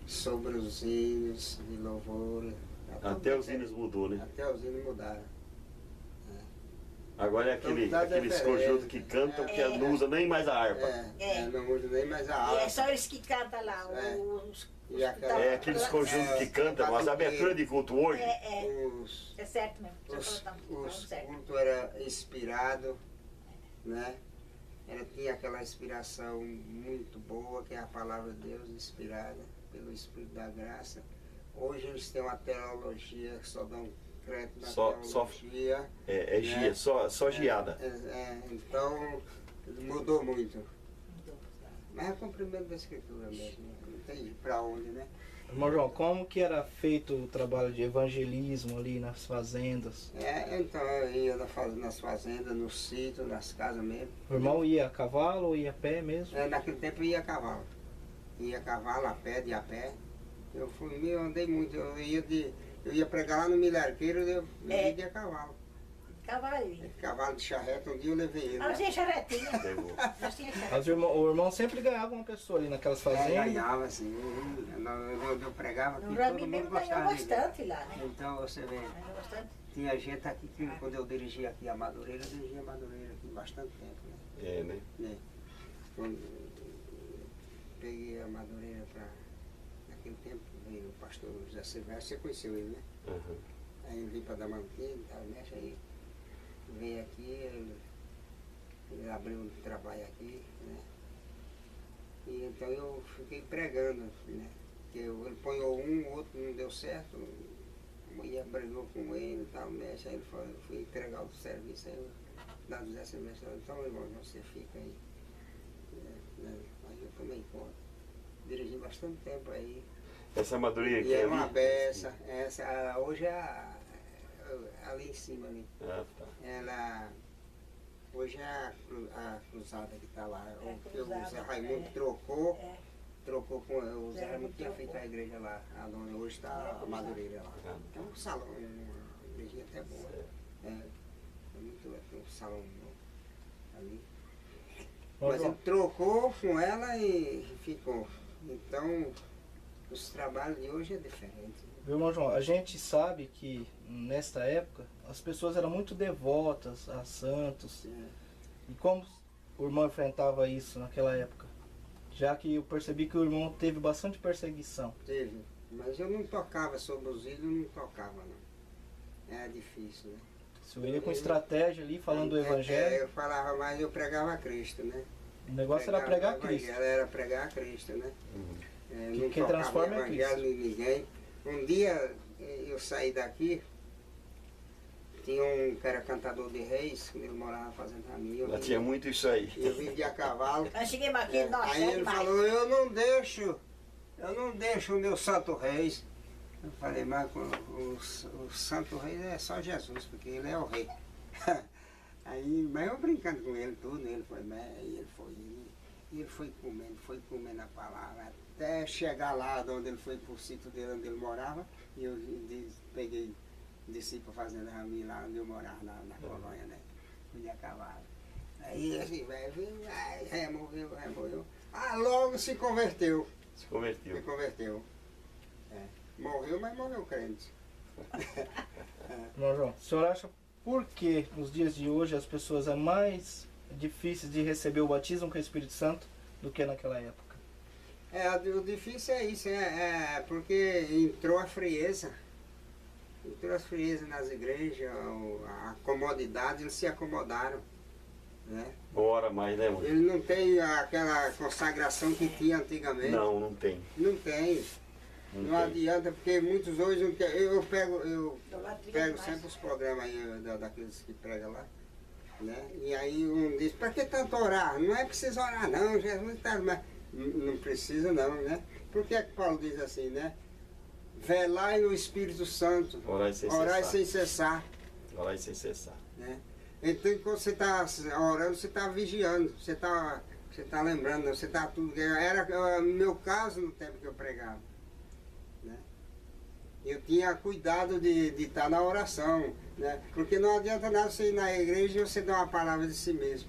sobre os hinos de louvor. Até os hinos mudou, né? Até os hinos mudaram. Agora é aqueles conjuntos que cantam que não usa nem mais a harpa. Não usa nem mais a E harpa. é só eles que cantam lá, Aqueles conjuntos que cantam, as aberturas de culto hoje. É certo mesmo. Os cultos eram inspirados, né? Tinha aquela inspiração muito boa, que é a palavra de Deus inspirada pelo Espírito da Graça. Hoje eles têm uma teologia que só dão crédito na teologia. Gia, só giada. Então, mudou muito. Mas é cumprimento da Escritura mesmo, não tem pra onde, né? Irmão João, como que era feito o trabalho de evangelismo ali nas fazendas? Então eu ia nas fazendas, no sítio, nas casas mesmo. O irmão ia a cavalo ou ia a pé mesmo? Naquele tempo eu ia a cavalo. Ia a cavalo, a pé, de a pé. Eu andei muito, eu ia pregar lá no Milharqueiro, eu ia de a cavalo. Cavalinho. Cavalo de charrete, um dia eu levei ele. Nós tinha charretinha. Mas o irmão sempre ganhava uma pessoa ali naquelas fazendas. Ganhava, assim. Eu pregava aqui, todo mundo gostava. Bastante lá, né? Então você vê, tinha gente aqui que quando eu dirigia aqui a Madureira, eu dirigia a Madureira aqui bastante tempo, né? Né? Quando eu peguei a Madureira naquele tempo, veio o pastor José Silvério, você conheceu ele, né? Uhum. Aí eu vim para Damantina, mexe aí. Veio aqui, ele abriu um trabalho aqui, né? E então eu fiquei pregando, né? Porque ele ponhou o outro não deu certo, a mulher brigou com ele e tal, mexe, aí ele foi, eu fui entregar o serviço, aí eu dá José Silvestre, então irmão, você fica aí. Aí eu tomei conta, dirigi bastante tempo aí. Essa Madureira aqui é uma beça, hoje é ali em cima ali. Ela hoje é a cruzada que está lá. O Zé Raimundo trocou com o Zé Raimundo tinha feito a igreja lá, onde hoje está a Madureira lá. Tem um salão, uma igrejinha até boa. Tem um salão ali. Mas ele trocou com ela e ficou. Então os trabalhos de hoje é diferente. Viu, irmão João? A gente sabe que nesta época as pessoas eram muito devotas a santos. E como o irmão enfrentava isso naquela época? Já que eu percebi que o irmão teve bastante perseguição. Teve, mas eu não tocava sobre os ídolos, não tocava não. Era difícil, né? Se eu ia com estratégia ali, falando do evangelho. Eu falava mais, eu pregava a Cristo, né? O negócio era pregar a Cristo. Era pregar a Cristo, né? Não quem transforma é Cristo. Ninguém. Um dia eu saí daqui, tinha um que era cantador de reis, quando ele morava fazendo a minha. Já tinha muito isso aí. Eu vendia a cavalo. Nós chegamos aqui, aí ele falou, eu não deixo o meu santo reis. Eu falei, mas o santo rei é só Jesus, porque ele é o rei. Aí, mas eu brincando com ele tudo, ele foi comendo a palavra, até chegar lá onde ele foi pro sítio dele, onde ele morava, e eu desci pra fazenda Raminha, lá onde eu morava, na colônia, né? Fui a cavalo. Aí assim, morreu. Logo se converteu. Se converteu. Morreu, mas morreu crente. Irmão João, o senhor acha por que nos dias de hoje as pessoas é mais difícil de receber o batismo com o Espírito Santo do que naquela época? O difícil é isso, porque entrou a frieza. Entrou a frieza nas igrejas, a comodidade, eles se acomodaram. Né? Bora mais, né, mano? Ele não tem aquela consagração que tinha antigamente. Não tem. Não tem. Não adianta, porque muitos hoje não querem. Eu pego sempre os programas aí daqueles que pregam lá. Né? E aí um diz, para que tanto orar? Não é preciso orar não, Jesus está. Mas não precisa não, né? Por que Paulo diz assim, né? Velai no Espírito Santo, orai sem cessar. Orai sem cessar. Né? Então quando você está orando, você está vigiando, você está lembrando, você está tudo. Era o meu caso no tempo que eu pregava. Né? Eu tinha cuidado de estar na oração, né? Porque não adianta nada você ir na igreja e você dar uma palavra de si mesmo.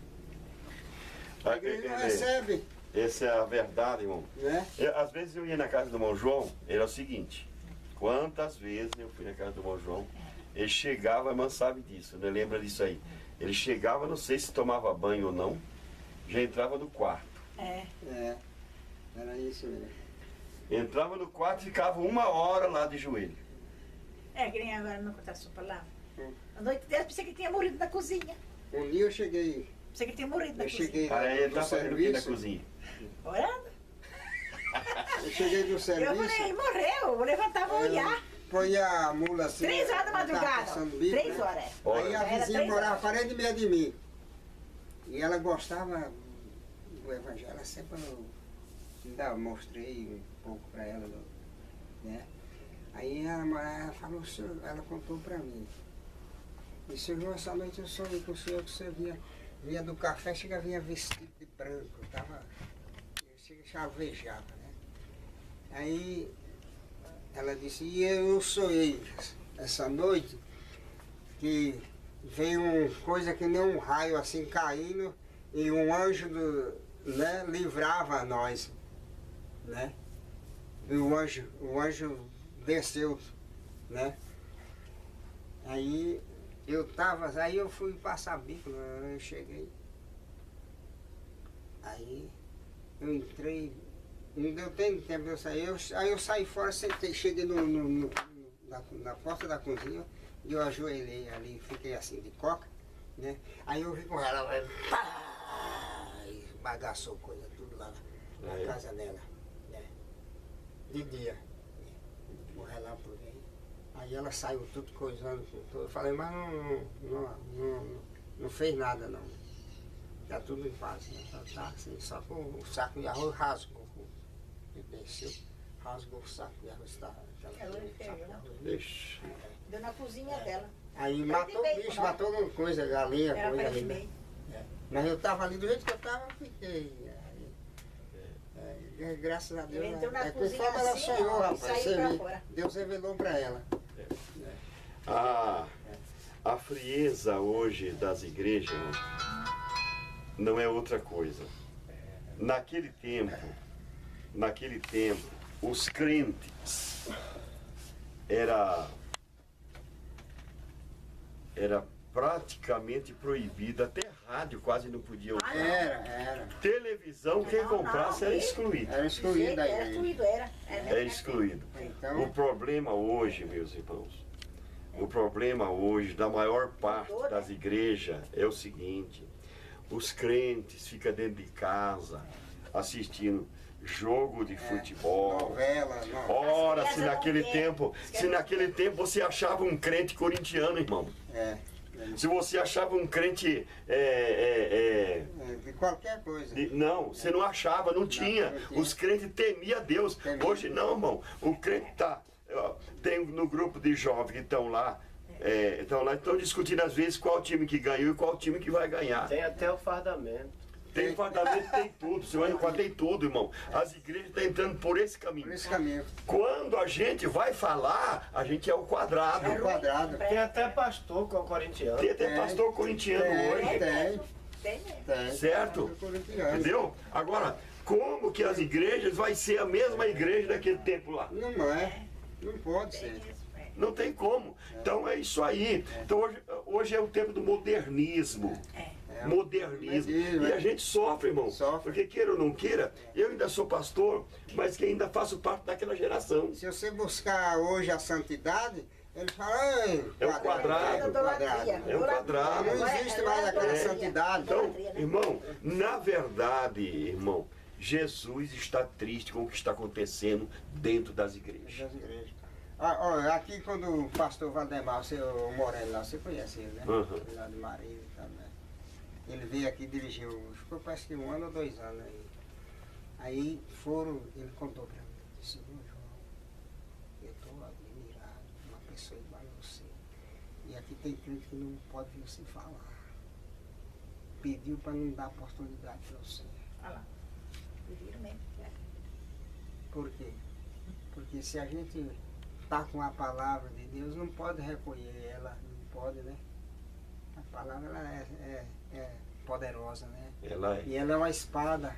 A igreja não recebe. Essa é a verdade, irmão. Né? Às vezes eu ia na casa do irmão João, era o seguinte, quantas vezes eu fui na casa do irmão João, ele chegava, a irmã sabe disso, né? Lembra disso aí. Ele chegava, não sei se tomava banho ou não, já entrava no quarto. É. É, era isso mesmo. Entrava no quarto e ficava 1 hora lá de joelho. É, que nem agora não contar a sua palavra. A noite dela, pensei que ele tinha morrido na cozinha. Um dia eu cheguei, Pensei que ele tinha morrido na eu cozinha. cheguei Aí ele do tá fazendo o que na serviço, cozinha? Orando. eu cheguei do Eu serviço, falei, ele morreu, vou levantar, vou olhar. põe a mula assim. 3 horas da ela tava madrugada. passando bico, 3 né? horas. Aí a Era vizinha 3 morava horas. parede e meia de mim. E ela gostava do evangelho, ela sempre ainda mostrei um pouco para ela, né? Aí ela falou, senhor, ela contou para mim. E senhor, essa noite eu sonhei com o senhor que você vinha do café, vinha vestido de branco, chega chavejava, né? Aí ela disse, e eu sonhei essa noite que veio uma coisa que nem um raio assim caindo e um anjo né, livrava nós, né? E o anjo desceu, né? Aí eu fui passar bico, eu cheguei. Aí eu entrei, não deu tempo de eu sair, aí eu saí fora, sentei, cheguei na porta da cozinha, e eu ajoelhei ali, fiquei assim de coca, né? Aí eu vi com ela, pá, e bagaçou coisa tudo lá na casa dela, né? De dia. O relâmpago veio. Aí ela saiu tudo coisando, tudo. Eu falei, mas não fez nada não. Tá tudo em paz, né? Tá assim, só com o saco de arroz rasgou. Ele desceu, rasgou o saco de arroz. Ixi. Deu na cozinha dela. Aí Era matou de o bacon, bicho, né? matou alguma coisa, galinha, Era coisa para de ali. meio. Mas eu tava ali do jeito que eu tava, eu fiquei. Graças a Deus. Ele entrou na É cozinha conforme ela assim, sonhou, ó, e rapaz. saiu Você pra vê. fora. Deus revelou pra ela. A frieza hoje das igrejas não é outra coisa. Naquele tempo, os crentes era praticamente proibido, até rádio quase não podia ouvir. Era. Televisão, quem Não, comprasse não, era e- excluído. Era excluído da Era igreja. excluído, era. É excluído. Então, O problema hoje, meus irmãos, o problema hoje da maior parte das igrejas é o seguinte: os crentes ficam dentro de casa assistindo jogo de futebol. novela. Ora, As se crianças naquele não tempo, querem. se naquele tempo você achava um crente corintiano, irmão. Se você achava um crente De qualquer coisa. não, você não achava, não tinha. não tinha. Os crentes temiam a Deus. Temia. Hoje não, irmão. O crente tá. Tem no grupo de jovens que estão lá, estão discutindo às vezes qual time que ganhou e qual time que vai ganhar. Tem até o fardamento. Tem fardamento, tem tudo. Você vai no quadro, tem tudo, irmão. As igrejas estão entrando por esse caminho. Por esse caminho. Quando a gente vai falar, a gente é o quadrado. É o quadrado. Tem até pastor com o corintiano. Tem até pastor corintiano hoje. Tem. Tem mesmo. Tem. Certo? Corintiano. Entendeu? Agora, como que as igrejas vai ser a mesma igreja daquele tempo lá? Não é. Não pode Tem ser. mesmo, é. Não tem como. Então é isso aí. Então hoje é o tempo do modernismo. Modernismo. E a gente sofre, irmão. Sofre. Porque queira ou não queira, eu ainda sou pastor, mas que ainda faço parte daquela geração. Se você buscar hoje a santidade, ele fala, "Ei, É o quadrado. Idolatria. É um quadrado. Não existe mais aquela idolatria. santidade. Então, Idolatria, né? irmão, na verdade, irmão, Jesus está triste com o que está acontecendo dentro das igrejas. Das igrejas. Olha, aqui quando o pastor Valdemar, o Moreno lá, você conhece ele, né? Uhum. Lá de Marília e tal, né? Ele veio aqui e dirigiu, ficou parece que 1 ano ou 2 anos aí. Aí ele contou pra mim, disse, João, eu estou admirado, uma pessoa igual a você. E aqui tem crente que não pode vir você falar. Pediu para não dar oportunidade para você. Olha lá. Pediram mesmo. Por quê? Porque se a gente tá com a palavra de Deus, não pode recolher ela, não pode, né? A palavra ela é poderosa, né? Ela E ela é uma espada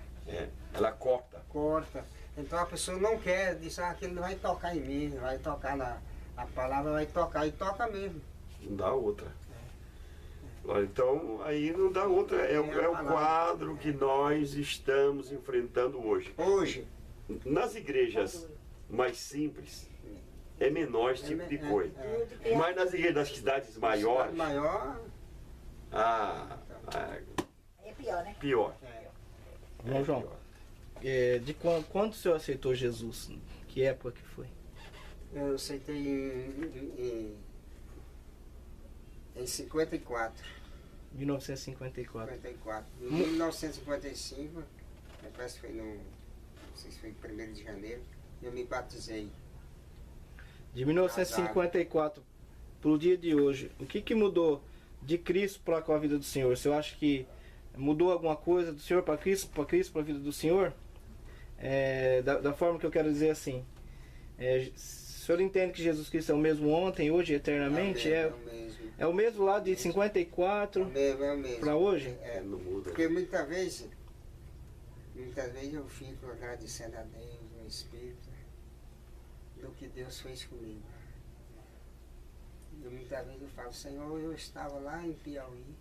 Ela corta. corta. Então a pessoa não quer, diz, aquilo não vai tocar em mim, vai tocar a palavra, vai tocar, e toca mesmo. Não dá outra. Olha, então, aí não dá outra. É o quadro que nós estamos enfrentando hoje. Hoje, Nas igrejas mais simples, é menor esse tipo de coisa. Mas nas igrejas das cidades maiores, maior, É pior, né? pior. Irmão João, de quando o senhor aceitou Jesus? Que época que foi? eu aceitei em 54. 1954. 54. Em 1955, parece que foi não sei se foi 1º de janeiro, eu me batizei. De 1954 para o dia de hoje, o que mudou de Cristo para com a vida do senhor? O senhor acha que mudou alguma coisa do senhor para Cristo, para a vida do senhor? Da forma que eu quero dizer assim, o senhor entende que Jesus Cristo é o mesmo ontem, hoje e eternamente? É o mesmo. É o mesmo lá de 54 É o mesmo. para hoje? Não muda. Porque muitas vezes eu fico agradecendo a Deus, ao Espírito, do que Deus fez comigo. E muitas vezes eu falo, Senhor, eu estava lá em Piauí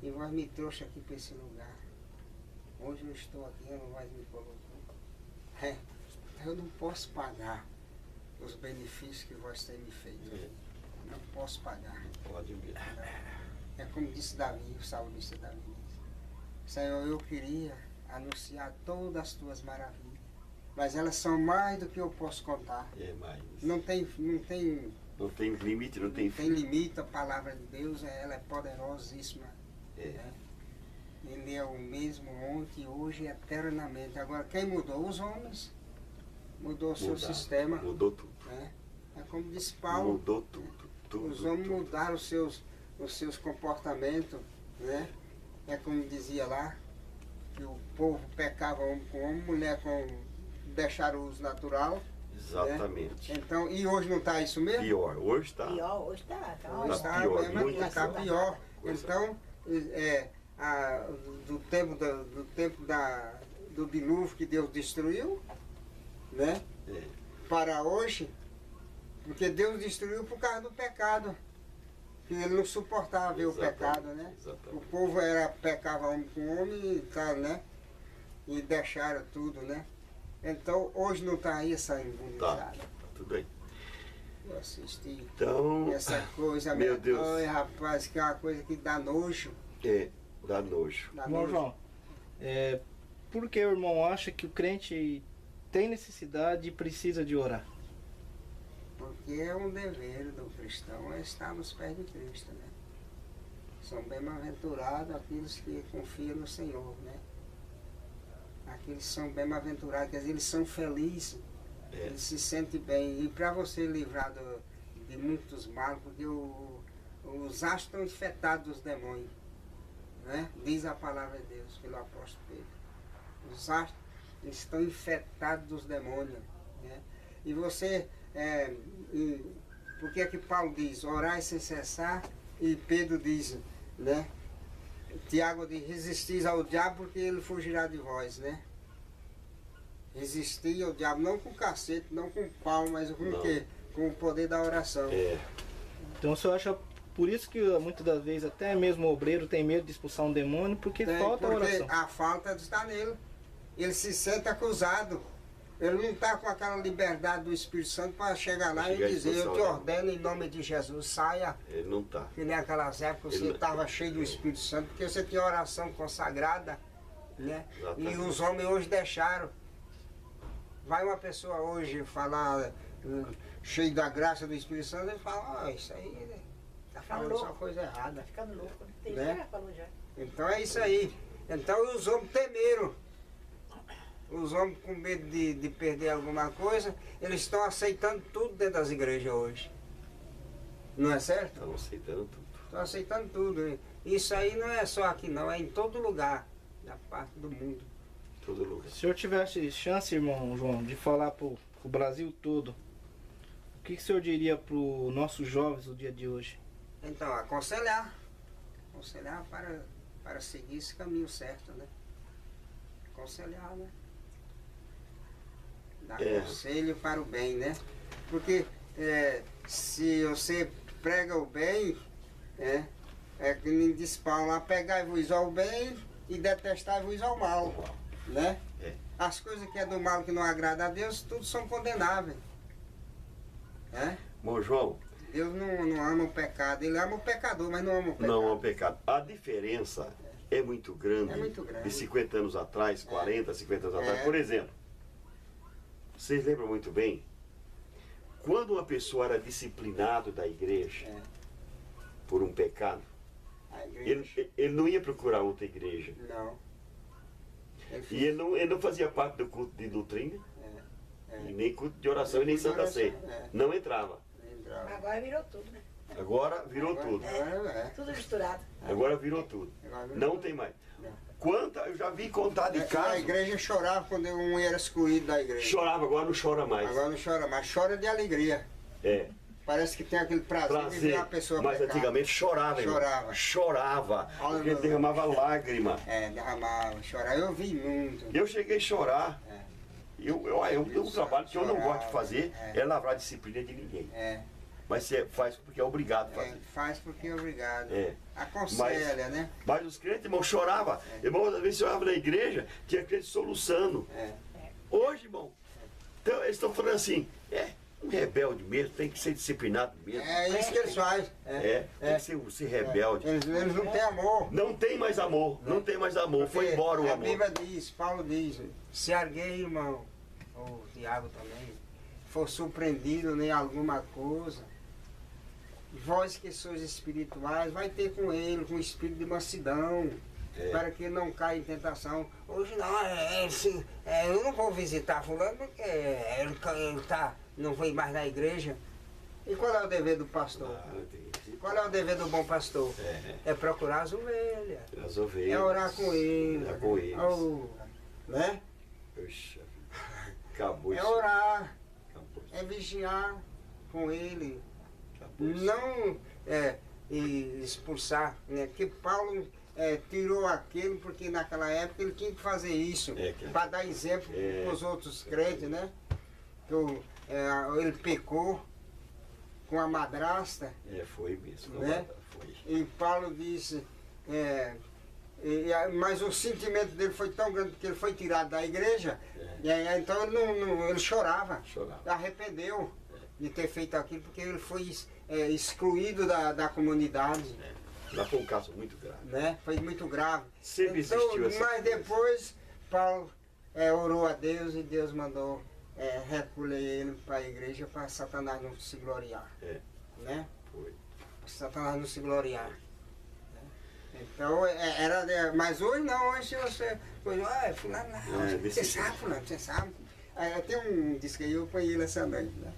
e vós me trouxe aqui para esse lugar. Hoje eu estou aqui, eu não vós me colocou. Eu não posso pagar os benefícios que vós têm me feito. Não posso pagar. Pode mesmo. É como disse Davi, o salmista Davi. Senhor, eu queria anunciar todas as tuas maravilhas, mas elas são mais do que eu posso contar. Mas Não tem limite, não tem tem fim. limite a palavra de Deus, ela é poderosíssima. Né? Ele é o mesmo ontem, hoje e eternamente. Agora, quem mudou? Os homens. Mudou o seu Mudaram, sistema. Mudou tudo. Né? É como disse Paulo. Mudou tudo. Os homens mudaram os seus comportamentos, né? É como dizia lá, que o povo pecava homem com homem, mulher com deixar o uso natural. Exatamente. Né? Então, e hoje não está isso mesmo? Pior, hoje está. Pior, hoje tá. Hoje está pior, mesmo, muito está pior. pior. Coisa. Então, do tempo do dilúvio que Deus destruiu, né? Para hoje, porque Deus destruiu por causa do pecado. Que ele não suportava ver o pecado, né? Exatamente. O povo pecava homem com homem e tal, né? E deixaram tudo, né? Então hoje não está aí essa imunidade. Tá, tudo bem. Eu assisti Então, essa coisa, meu Deus. Ai, rapaz, que é uma coisa que dá nojo. dá nojo. Dá Irmão nojo. João, por que o irmão acha que o crente tem necessidade e precisa de orar? Porque é um dever do cristão estar nos pés de Cristo, né? São bem-aventurados aqueles que confiam no Senhor, né? Aqueles são bem-aventurados, quer dizer, eles são felizes, eles se sentem bem. E para você livrar de muitos males, porque os astros estão infectados dos demônios, né? Diz a palavra de Deus pelo apóstolo Pedro. Os astros estão infectados dos demônios, né? E você... por que é que Paulo diz, orai sem cessar, e Pedro diz, né? Tiago diz, resistis ao diabo porque ele fugirá de vós, né? Resistir ao diabo, não com cacete, não com pau, mas com o quê? Com o poder da oração. Então o senhor acha por isso que muitas das vezes até mesmo o obreiro tem medo de expulsar um demônio, porque falta a oração. Porque a falta está nele. Ele se sente acusado. Ele não está com aquela liberdade do Espírito Santo para chegar lá e dizer, eu te ordeno em nome de Jesus, saia. Ele não está. Que nem aquelas épocas você estava cheio do Espírito Santo, porque você tinha oração consagrada, né? Exatamente. E os homens hoje deixaram. Vai uma pessoa hoje falar cheio da graça do Espírito Santo, ele fala, isso aí está falando só coisa errada. Tá ficando louco, né? Tem Né? já falou já. Então é isso aí. Então os homens temeram. Os homens com medo de perder alguma coisa, eles estão aceitando tudo dentro das igrejas hoje. Não é certo? Estão aceitando tudo. Estão aceitando tudo. Isso aí não é só aqui não, é em todo lugar, na parte do mundo. Todo lugar. Se o senhor tivesse chance, irmão João, de falar para o Brasil todo, o que o senhor diria para os nossos jovens no dia de hoje? Então, aconselhar. Aconselhar para seguir esse caminho certo, né? Aconselhar, né? Dar É. conselho para o bem, né? Porque se você prega o bem, é que nem diz Paulo lá, pegai-vos ao bem e detestai-vos ao mal, né? É. As coisas que é do mal que não agrada a Deus, tudo são condenáveis. Né? Irmão João, Deus não ama o pecado, ele ama o pecador, mas não ama o pecado. não é um pecado. A diferença é muito grande. É muito grande. De 50 anos atrás, 40, 50 anos atrás. É. Por exemplo, vocês lembram muito bem, quando uma pessoa era disciplinado da igreja É. por um pecado, A igreja, ele não ia procurar outra igreja. não. E ele não fazia parte do culto de doutrina, e nem culto de oração, e nem Culto de Santa oração, Ceia. é. Não entrava. Agora virou tudo, né? Agora virou tudo. Tudo misturado. Agora virou tudo. Não tem mais. Não. Eu já vi contar de A casos. igreja chorava quando um era excluído da igreja. Chorava, agora não chora mais. Agora não chora mais, chora de alegria. É. Parece que tem aquele prazer, de ver a pessoa Mas pecar. antigamente chorava, irmão. Chorava. Chorava. Olha, Porque derramava lágrima. Derramava, chorava. Eu vi muito. Eu cheguei a chorar. É. Um trabalho que eu não gosto de fazer É. é lavrar a disciplina de ninguém. É, Mas você faz porque é obrigado a fazer. faz porque é obrigado. É. Aconselha, né? Mas os crentes, irmão, choravam. Irmão, às vezes chorava na igreja, tinha crente soluçando. É. Hoje, irmão, então, eles estão falando assim, um rebelde mesmo, tem que ser disciplinado mesmo. É isso que eles fazem. Tem que ser rebelde. Eles não têm amor. Não tem mais amor, não tem mais amor, foi Porque embora o a amor. Bíblia diz, Paulo diz, se alguém, irmão, ou Tiago também, for surpreendido em alguma coisa, vós que sois espirituais, vai ter com ele, com o espírito de mansidão, para que não caia em tentação. Hoje não, eu não vou visitar fulano porque ele não veio mais na igreja. E qual é o dever do pastor? Qual é o dever do bom pastor? É procurar as ovelhas. As ovelhas. É orar com eles. Orar com eles. Né? Puxa, acabou É isso. orar, Acabou isso. é vigiar com ele. Acabou isso. Não e expulsar, né? Porque Paulo tirou aquele porque naquela época ele tinha que fazer isso para dar exemplo para os outros crentes, né? Que ele pecou com a madrasta, Foi mesmo. Né? Foi. e Paulo disse, mas o sentimento dele foi tão grande que ele foi tirado da igreja, então ele chorava, arrependeu de ter feito aquilo, porque ele foi excluído da comunidade. Lá foi um caso muito grave. Né? Foi muito grave. Sempre Então, existiu essa mas coisa. depois Paulo orou a Deus e Deus mandou recolher ele para a igreja para Satanás não se gloriar. Né? Foi. Para Satanás não se gloriar. Então mas hoje não, hoje você. Fulano não, desse você sabe, fulano, você sabe. Tem um disco aí, eu ponho ele essa noite, né?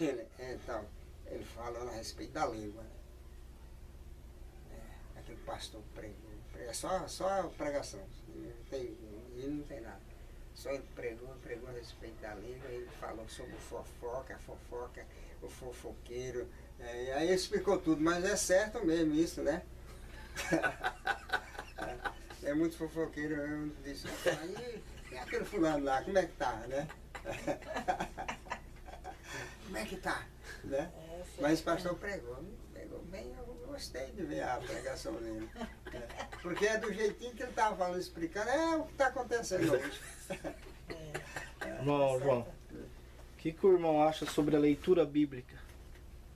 Ele falando a respeito da língua, né? Aquele pastor pregou, só pregação, não tem nada. Só ele pregou a respeito da língua, ele falou sobre a fofoca, o fofoqueiro, aí ele explicou tudo, mas é certo mesmo isso, né? É muito fofoqueiro, eu disse, e aquele fulano lá, como é que tá, né? Como é que tá, né? Mas o pastor pregou bem, eu gostei de ver a pregação dele. Porque é do jeitinho que ele estava falando, explicando, o que está acontecendo hoje. Irmão João, o que o irmão acha sobre a leitura bíblica?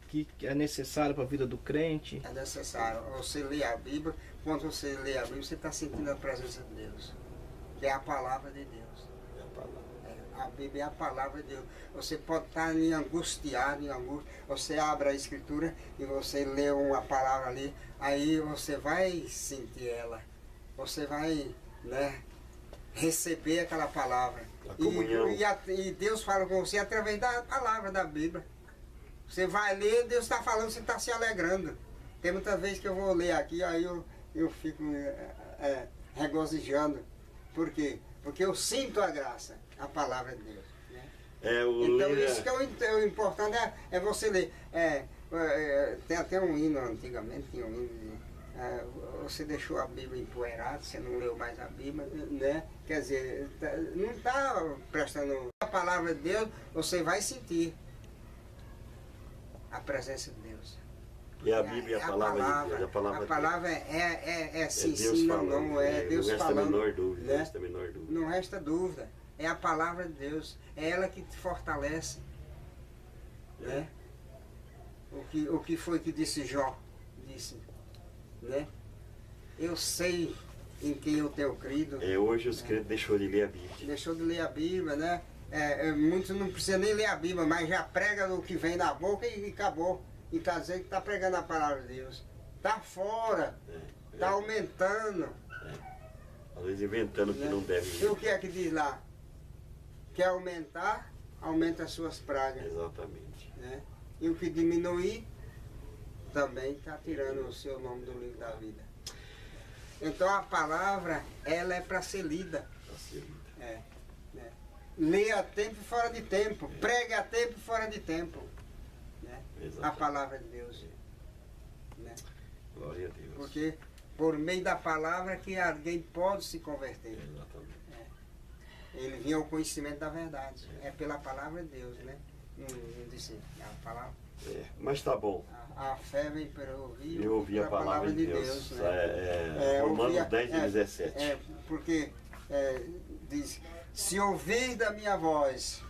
Que é necessário para a vida do crente? É necessário você ler a Bíblia. Quando você lê a Bíblia, você está sentindo a presença de Deus, que é a palavra de Deus. A Bíblia é a palavra de Deus. Você pode estar angustiado, em angústia. Você abre a Escritura e você lê uma palavra ali, aí você vai sentir ela. Você vai, né, receber aquela palavra. A comunhão. E Deus fala com você através da palavra da Bíblia. Você vai ler, Deus está falando, você está se alegrando. Tem muitas vezes que eu vou ler aqui, aí eu fico regozijando. Por quê? Porque eu sinto a graça, a palavra de Deus. Né? Então isso que é o importante é você ler. Tem até um hino, antigamente tinha um hino, você deixou a Bíblia empoeirada, você não leu mais a Bíblia, né? Quer dizer, não está prestando a palavra de Deus, você vai sentir a presença de Deus. E a Bíblia é a palavra de Deus. A palavra é sim, Deus sim, falando, não, é Deus não resta falando. a menor dúvida, né? não resta a menor dúvida. Não resta dúvida. É a palavra de Deus. É ela que te fortalece. Né? O que foi que disse Jó? Disse, né? Eu sei em quem eu tenho crido. Hoje os crentes deixou de ler a Bíblia. Deixou de ler a Bíblia, né? Muitos não precisam nem ler a Bíblia, mas já prega o que vem na boca e acabou. E está dizendo que está pregando a palavra de Deus. Está fora. Está aumentando. Às vezes inventando o que né? não deve. E o que é que diz lá? Quer aumentar, aumenta as suas pragas. Exatamente. Né? E o que diminuir, também está tirando o seu nome do livro da vida. Então a palavra, ela é para ser lida. Pra ser lida. Lê a tempo e fora de tempo. Pregue a tempo e fora de tempo. Né? A palavra de Deus. Né? Glória a Deus. Porque por meio da palavra que alguém pode se converter. Exatamente. Ele vinha ao conhecimento da verdade. É pela palavra de Deus, né? Não disse a palavra. Mas tá bom. A fé vem para ouvir. Eu ouvi a palavra de Deus. Né? Romanos 10 e 17. Porque diz, se ouvir da minha voz,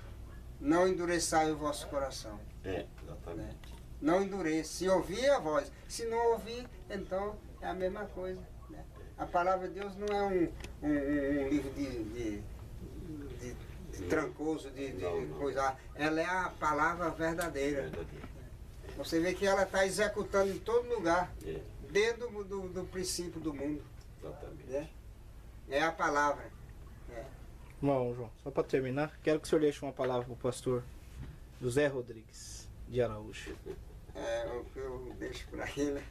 não endureçai o vosso coração. Exatamente. Né? Não endureça. Se ouvir a voz, se não ouvir, então é a mesma coisa. Né? A palavra de Deus não é um livro de trancoso, de coisa. Ela é a palavra verdadeira. Você vê que ela está executando em todo lugar, desde do princípio do mundo. Exatamente. Né? É a palavra. Irmão João, só para terminar, quero que o senhor deixe uma palavra para o pastor José Rodrigues de Araújo. O que eu deixo para ele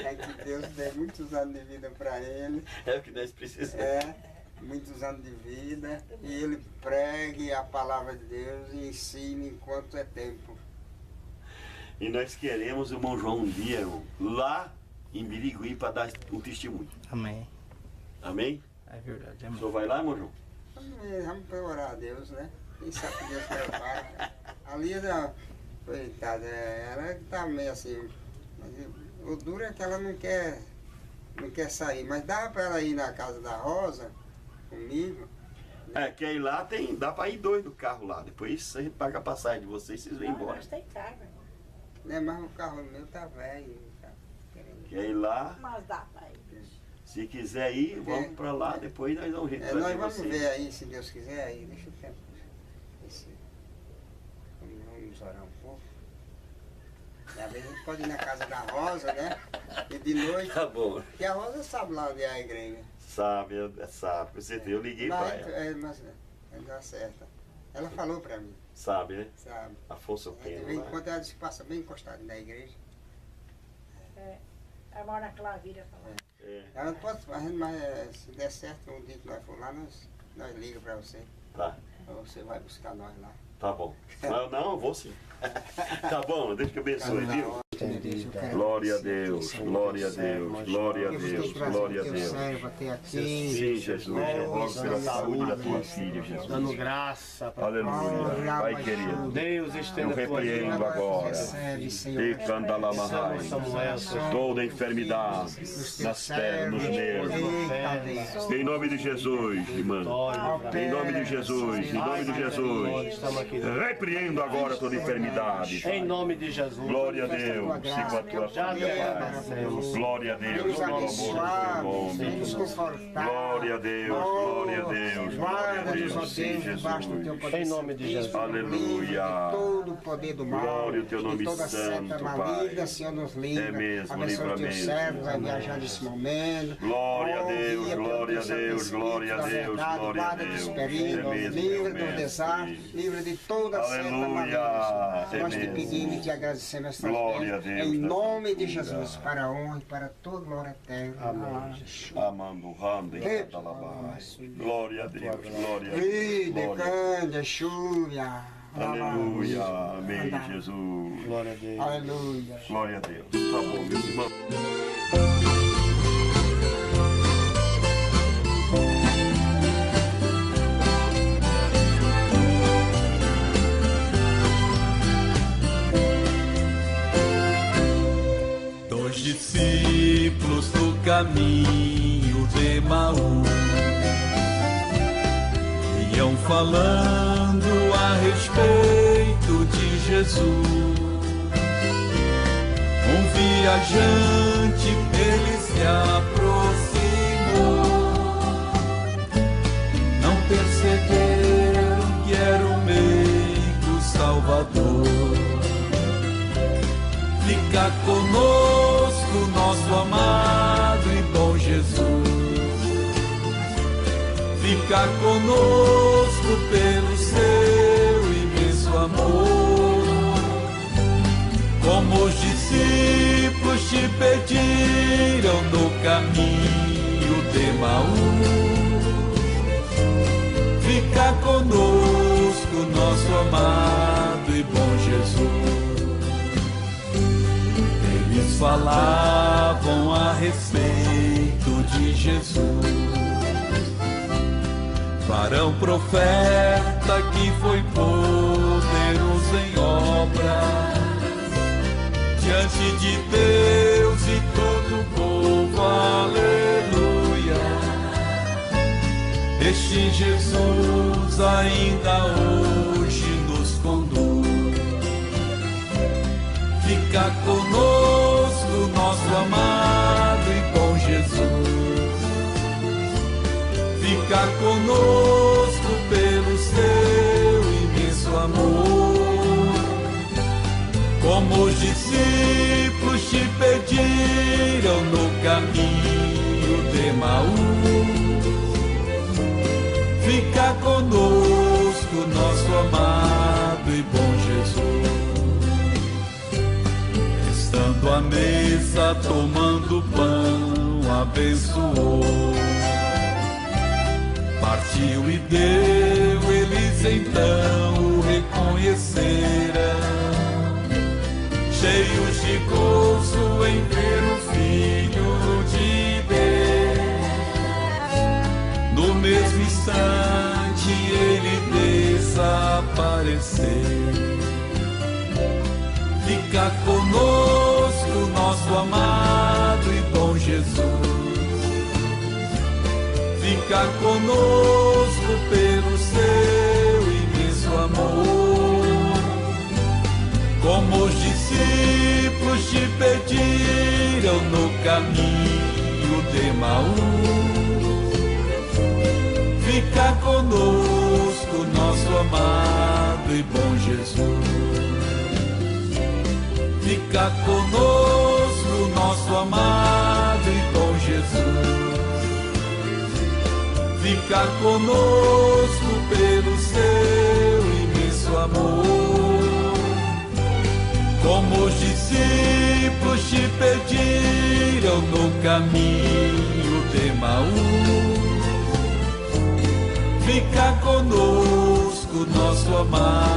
é que Deus dê muitos anos de vida para ele. É o que nós precisamos. Muitos anos de vida. E ele pregue a palavra de Deus e ensine enquanto é tempo. E nós queremos o irmão João um dia, irmão, lá em Birigui para dar um testemunho. Amém. Amém? É verdade, O amém. senhor vai lá, irmão João? Vamos orar a Deus, né? Quem sabe que Deus prepara. Ali, coitada, ela está meio assim. O duro é que ela não quer sair. Mas dá para ela ir na casa da Rosa comigo. Quer ir lá, dá para ir 2 no carro lá. Depois a gente paga a passagem de vocês, vocês vêm embora. Mas tem carro. Né? Mas o carro meu tá velho. Tá querendo... Quer ir lá? Mas dá para ir. Se quiser ir, vamos para lá, depois nós vamos nós trazer vamos vocês. ver aí, se Deus quiser, aí deixa o tempo. Vamos orar um pouco. E às vezes a gente pode ir na casa da Rosa, né? E de noite. Tá bom. E a Rosa sabe lá onde é a igreja. Sabe, com certeza. Eu liguei para ela. Mas dá certo. Ela falou pra mim, Sabe, né? sabe? Afonso De Pena. vez em lá. quando ela se passa bem encostada na igreja. Ela mora na Clavira. Ela não pode, mas se der certo, um dia que nós for lá, nós ligamos pra você. Tá, Ou você vai buscar nós lá. tá bom. Não, eu vou sim. Tá bom, Deus que abençoe, viu? Glória a Deus, glória a Deus, glória a Deus, glória a Deus. Sim, Jesus, eu rogo pela saúde da tua filha, Jesus. Dando graça para Aleluia. Pai querido, Deus eu estenda a tua repreendo agora. Recebe, Toda enfermidade nas pernas, nos nervos. Em nome de Jesus, irmã. Em nome de Jesus, em nome de Jesus. Repreendo agora toda enfermidade. Em nome de Jesus. Glória a Deus, se com a tua família, Pai. Glória a Deus, nos pelo amor do teu nome. nos confortar. Glória a Deus, glória a Deus, glória a Guarda-nos, ó Deus, sim, Deus, debaixo do teu Jesus. poder. Em nome de Jesus. Aleluia. Todo o poder do mal. Glória ao teu nome de toda santo, seta maligna, Pai. Senhor, nos livra. É mesmo, Abençoe o teu livra servo, mesmo. vai viajar nesse momento. Glória a Deus, Guia pelo glória a teu Santo Deus, Espírito glória a da Deus, verdade, glória a guarda dos Deus. perigos, É mesmo, livra meu do desastre, mestre. livra de toda seta Aleluia. maligna. É Nós te mesmo. pedimos e te agradecemos estas Glória a bênçãos, Deus, em nessa nome de altura. Jesus, para a honra e para a tua glória eterna. Amém. Amando Randa e Catalabai. Glória a Deus, glória a Deus. Ide, Glória. cande, chuva. Aleluia, amém, Jesus. Glória a Deus. Aleluia. Glória a Deus. Tá bom, meus irmãos. caminho de Emaús. Iam falando a respeito de Jesus. Um viajante ele se aproximou. Não perceberam que era o meigo Salvador. Fica conosco, nosso amado e bom Jesus. Fica conosco pelo seu imenso amor. Como os discípulos te pediram no caminho de Emaús. Fica conosco, nosso amado e bom Jesus. Eles falavam a respeito de Jesus. Varão profeta que foi poderoso em obras diante de Deus e todo o povo, aleluia. Este Jesus ainda hoje nos conduz. Fica conosco, nosso amado e bom Jesus. Fica conosco pelo seu imenso amor. Como os discípulos te pediram no caminho de Emaús. Fica conosco, nosso amado e bom Jesus. Estando à mesa, tomando pão, abençoou. Partiu e deu, eles então o reconheceram. Cheios de gozo em ver o Filho de Deus. No mesmo instante ele desapareceu. Fica conosco, nosso amado e bom Jesus. Fica conosco pelo seu imenso amor. Como os discípulos te pediram no caminho de Emaús. Fica conosco, nosso amado e bom Jesus. Fica conosco, nosso amado e bom Jesus. Fica conosco pelo seu imenso amor. Como os discípulos te pediram no caminho de Emaús. Fica conosco, nosso amado